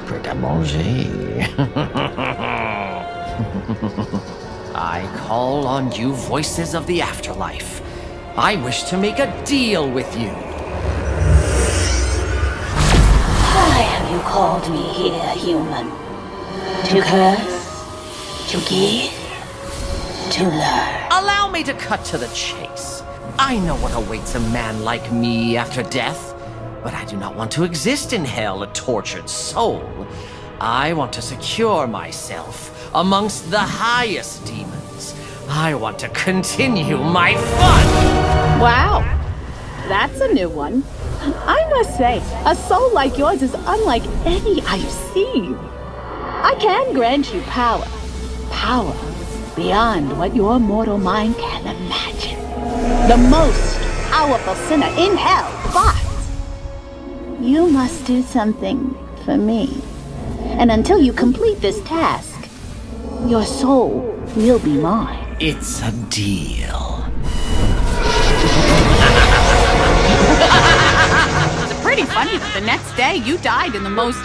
Pret à manger. I call on you, voices of the afterlife. I wish to make a deal with you. Why have you called me here, human? To curse? To give? To learn? Allow me to cut to the chase. I know what awaits a man like me after death, but I do not want to exist in hell, a tortured soul. I want to secure myself amongst the highest demons. I want to continue my fun! Wow, that's a new one. I must say, a soul like yours is unlike any I've seen. I can grant you power. Power beyond what your mortal mind can imagine. The most powerful sinner in hell, but you must do something for me. And until you complete this task, your soul will be mine. It's a deal. It's pretty funny that the next day you died in the most